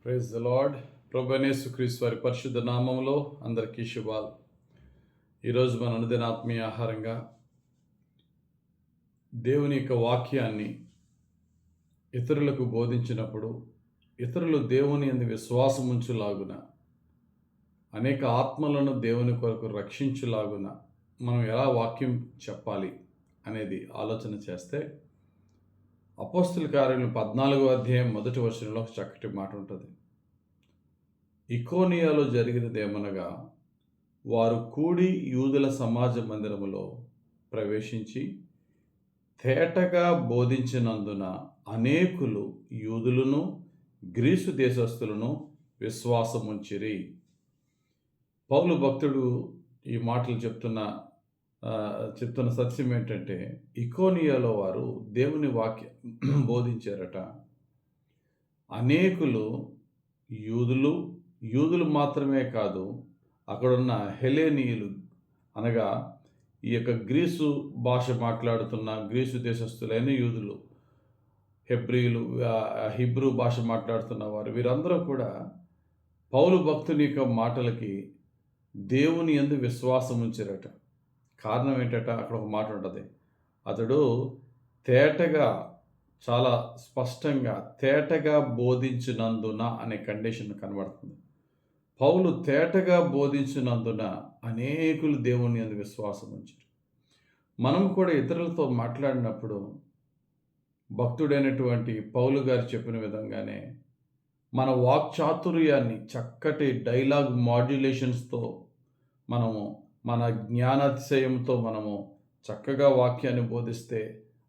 Praise the lord. ప్రభువైన యేసుక్రీస్తు వారి పరిశుద్ధ నామములో అందరికీ శుభాలు. ఈరోజు మన అనుదిన ఆత్మీయ ఆహారంగా దేవుని యొక్క వాక్యాన్ని ఇతరులకు బోధించినప్పుడు ఇతరులు దేవుని యందు విశ్వాసం ఉంచులాగున, అనేక ఆత్మలను దేవుని కొరకు రక్షించులాగున మనం ఎలా వాక్యం చెప్పాలి అనేది ఆలోచన చేస్తే, అపోస్తుల కార్యములు 14వ అధ్యాయం 1వ వచనంలో ఒక చక్కటి మాట ఉంటుంది. ఇకోనియాలో జరిగినదేమనగా, వారు కూడి యూదుల సమాజ మందిరములో ప్రవేశించి తేటగా బోధించినందున అనేకులు యూదులను గ్రీసు దేశస్థులను విశ్వాసముంచిరి. పౌలు భక్తుడు ఈ మాటలు చెప్తున్న సత్యం ఏంటంటే, ఇకోనియాలో వారు దేవుని వాక్యం బోధించారట. అనేకులు యూదులు మాత్రమే కాదు, అక్కడున్న హెలేనీయులు అనగా ఈ యొక్క గ్రీసు భాష మాట్లాడుతున్న గ్రీసు దేశస్థులైన యూదులు, హిబ్రూ భాష మాట్లాడుతున్న వారు, వీరందరూ కూడా పౌలు భక్తుని యొక్క మాటలకి దేవుని యందు విశ్వాసం ఉంచారట. కారణం ఏంటట? అక్కడ ఒక మాట ఉంటుంది. అతడు తేటగా, చాలా స్పష్టంగా తేటగా బోధించినందున అనే కండిషన్ కనబడుతుంది. పౌలు తేటగా బోధించినందున అనేకులు దేవుని యందు విశ్వాసం ఉంచారు. మనం కూడా ఇతరులతో మాట్లాడినప్పుడు భక్తుడైనటువంటి పౌలు గారు చెప్పిన విధంగానే మన వాక్చాతుర్యాన్ని చక్కటి డైలాగ్ మాడ్యులేషన్స్తో మనము, మన జ్ఞానాతిశయంతో మనము చక్కగా వాక్యాన్ని బోధిస్తే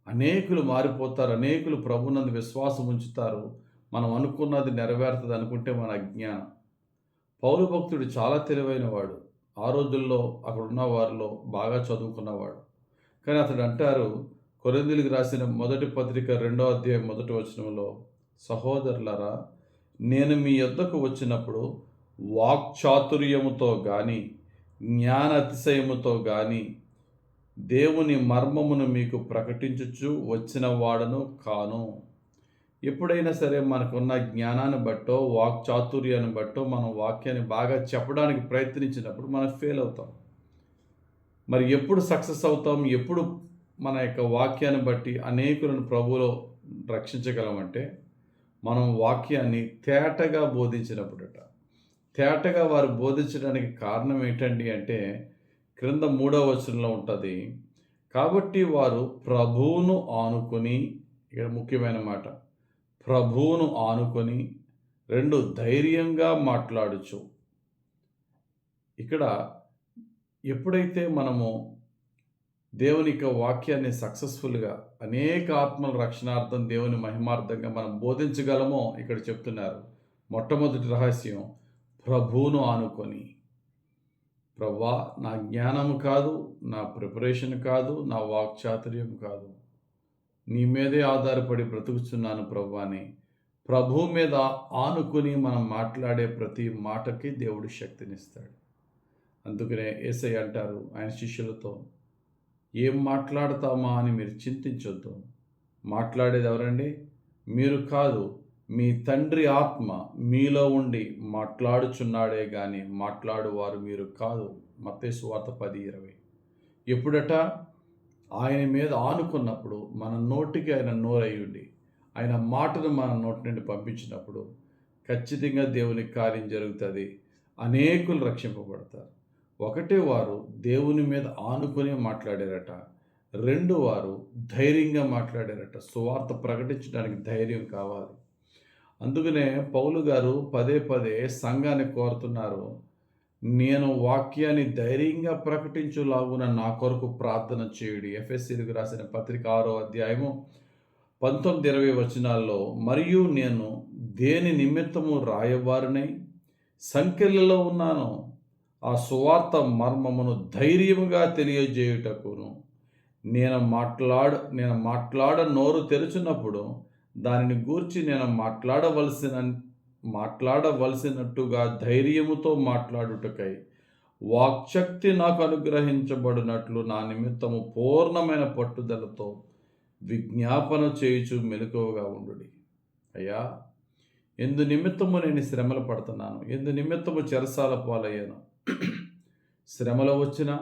అనేకులు మారిపోతారు, అనేకులు ప్రభునందు విశ్వాసం ఉంచుతారు. మనం అనుకున్నది నెరవేరుతుంది అనుకుంటే మన అజ్ఞానం. పౌలు భక్తుడు చాలా తెలివైన వాడు. ఆ రోజుల్లో అక్కడున్న వారిలో బాగా చదువుకున్నవాడు. కానీ అతడు అంటారు, కొరింథీయులకు రాసిన మొదటి పత్రిక 2వ అధ్యాయం 1వ వచనంలో, సహోదరులారా, నేను మీ యొద్దకు వచ్చినప్పుడు వాక్చాతుర్యముతో కానీ జ్ఞాన అతిశయముతో కానీ దేవుని మర్మమును మీకు ప్రకటించుచు వచ్చిన వాడను కాను. ఎప్పుడైనా సరే మనకున్న జ్ఞానాన్ని బట్టో వాక్చాతుర్యాన్ని బట్టో మనం వాక్యాన్ని బాగా చెప్పడానికి ప్రయత్నించినప్పుడు మనం ఫెయిల్ అవుతాం. మరి ఎప్పుడు సక్సెస్ అవుతాం? ఎప్పుడు మన యొక్క వాక్యాన్ని బట్టి అనేకులను ప్రభువులో రక్షించగలమంటే, మనం వాక్యాన్ని తేటగా బోధించినప్పుడట. తేటగా వారు బోధించడానికి కారణం ఏంటండి అంటే, క్రింద 3వ వచనంలో ఉంటుంది, కాబట్టి వారు ప్రభువును ఆనుకొని, ఇక్కడ ముఖ్యమైన మాట, ప్రభువును ఆనుకొని 2 ధైర్యంగా మాట్లాడుచు. ఇక్కడ ఎప్పుడైతే మనము దేవుని యొక్క వాక్యాన్ని సక్సెస్ఫుల్గా అనేక ఆత్మల రక్షణార్థం, దేవుని మహిమార్థంగా మనం బోధించగలమో ఇక్కడ చెప్తున్నారు. మొట్టమొదటి రహస్యం, ప్రభువును ఆనుకొని. ప్రభువా, నా జ్ఞానము కాదు, నా ప్రిపరేషన్ కాదు, నా వాక్చాతుర్యం కాదు, నీ మీదే ఆధారపడి బ్రతుకుతున్నాను ప్రభు అని ప్రభువు మీద ఆనుకుని మనం మాట్లాడే ప్రతి మాటకి దేవుడు శక్తినిస్తాడు. అందుకనే యేసయ్య అంటారు ఆయన శిష్యులతో, ఏం మాట్లాడతామా అని మీరు చింతించొద్దు. మాట్లాడేది ఎవరండి? మీరు కాదు, మీ తండ్రి ఆత్మ మీలో ఉండి మాట్లాడుచున్నాడే కానీ మాట్లాడువారు మీరు కాదు. మత్తయి సువార్త 10:20. ఎప్పుడట? ఆయన మీద ఆనుకున్నప్పుడు, మన నోటికి ఆయన నోరయ్యుండి ఆయన మాటను మన నోటి నుండి పంపించినప్పుడు ఖచ్చితంగా దేవుని కార్యం జరుగుతుంది. అనేకులు రక్షింపబడతారు. ఒకటి, వారు దేవుని మీద ఆనుకొని మాట్లాడారట. 2, వారు ధైర్యంగా మాట్లాడారట. సువార్త ప్రకటించడానికి ధైర్యం కావాలి. అందుకనే పౌలు గారు పదే పదే సంఘాన్ని కోరుతున్నారు, నేను వాక్యాన్ని ధైర్యంగా ప్రకటించులాగున నా కొరకు ప్రార్థన చేయుడి. ఎఫెసీయులకు రాసిన పత్రిక 6వ అధ్యాయము 19-20 వచనాల్లో, మరియు నేను దేని నిమిత్తము రాయవారినై సంకెళ్ళలో ఉన్నాను, ఆ సువార్త మర్మమును ధైర్యముగా తెలియజేయుటకును, నేను మాట్లాడ నోరు తెరుచున్నప్పుడు దానిని గూర్చి నేను మాట్లాడవలసినట్టుగా ధైర్యముతో మాట్లాడుటకై వాక్శక్తి నాకు అనుగ్రహించబడినట్లు నా నిమిత్తము పూర్ణమైన పట్టుదలతో విజ్ఞాపన చేయుచు మెలకువగా ఉండుడి. అయ్యా, ఎందు నిమిత్తము నేను శ్రమలు పడుతున్నాను, ఎందు నిమిత్తము చెరసాల పాలయ్యాను. శ్రమలు వచ్చినా,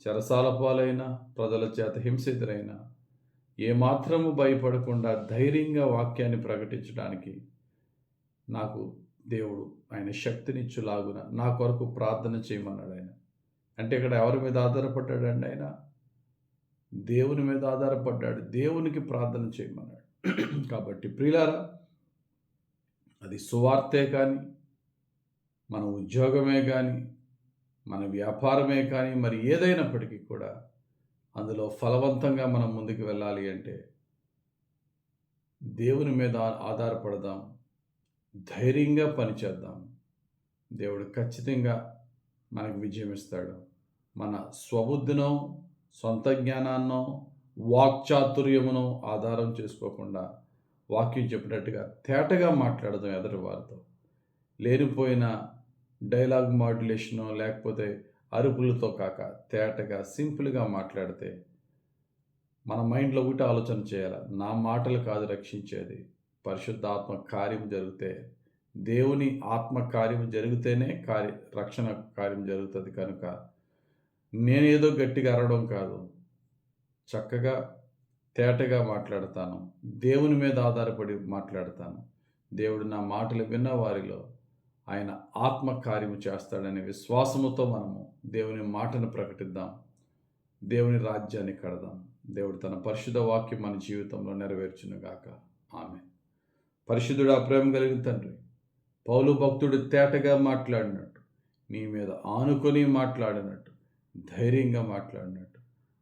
చెరసాల పాలైనా, ప్రజల చేత హింస ఎదురైనా ఏమాత్రము భయపడకుండా ధైర్యంగా వాక్యాన్ని ప్రకటించడానికి నాకు దేవుడు ఆయన శక్తినిచ్చులాగున నా కొరకు ప్రార్థన చేయమన్నాడు ఆయన. అంటే ఇక్కడ ఎవరి మీద ఆధారపడ్డాడండి ఆయన? దేవుని మీద ఆధారపడ్డాడు. దేవునికి ప్రార్థన చేయమన్నాడు. కాబట్టి ప్రియులారా, అది సువార్తే కానీ, మన ఉద్యోగమే కానీ, మన వ్యాపారమే కానీ, మరి ఏదైనప్పటికీ కూడా అందులో ఫలవంతంగా మనం ముందుకు వెళ్ళాలి అంటే దేవుని మీద ఆధారపడదాం, ధైర్యంగా పనిచేద్దాం. దేవుడు ఖచ్చితంగా మనకు విజయం ఇస్తాడు. మన స్వబుద్ధినో, సొంత జ్ఞానాన్నో, వాక్చాతుర్యమునో ఆధారం చేసుకోకుండా వాక్యం చెప్పినట్టుగా తేటగా మాట్లాడదాం ఎదుటి వారితో. లేనిపోయిన డైలాగ్ మాడ్యులేషనో లేకపోతే అరుపులతో కాక తేటగా సింపుల్గా మాట్లాడితే మన మైండ్లో ఒకటి ఆలోచన చేయాలి. నా మాటలు కాదు రక్షించేది, పరిశుద్ధ ఆత్మ కార్యం జరిగితే, దేవుని ఆత్మ కార్యం జరిగితేనే రక్షణ కార్యం జరుగుతుంది. కనుక నేనేదో గట్టిగా అరవడం కాదు, చక్కగా తేటగా మాట్లాడతాను, దేవుని మీద ఆధారపడి మాట్లాడతాను. దేవుడు నా మాటలు విన్న వారిలో ఆయన ఆత్మ కార్యము చేస్తాడనే విశ్వాసముతో మనము దేవుని మాటను ప్రకటిద్దాం, దేవుని రాజ్యాన్ని కడదాం. దేవుడు తన పరిశుద్ధ వాక్యం మన జీవితంలో నెరవేర్చునుగాక. ఆమె. పరిశుద్ధుడా, ప్రేమ కలిగిన తండ్రి, పౌలు భక్తుడు తేటగా మాట్లాడినట్టు, నీ మీద ఆనుకొని మాట్లాడినట్టు, ధైర్యంగా మాట్లాడినట్టు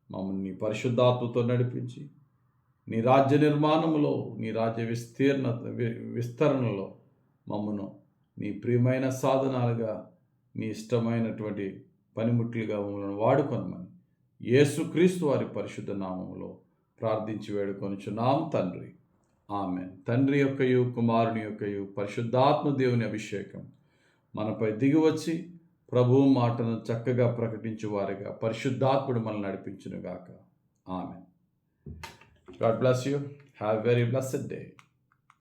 మమ్మల్ని నీ పరిశుద్ధాత్మతో నడిపించి నీ రాజ్య నిర్మాణంలో, నీ రాజ్య విస్తరణలో మమ్మను నీ ప్రియమైన సాధనాలుగా, నీ ఇష్టమైనటువంటి పనిముట్లుగా మమ్మల్ని వాడుకొనమని యేసుక్రీస్తు వారి పరిశుద్ధ నామములో ప్రార్థించి వేడుకొనుచున్నాం తండ్రి. ఆమేన్. తండ్రి యొక్కయు, కుమారుని యొక్కయు, పరిశుద్ధాత్మ దేవుని అభిషేకం మనపై దిగివచ్చి ప్రభువు మాటను చక్కగా ప్రకటించు వారిగా పరిశుద్ధాత్ముడు మనల్ని నడిపించునుగాక. ఆమేన్. God bless you. Have a very blessed day.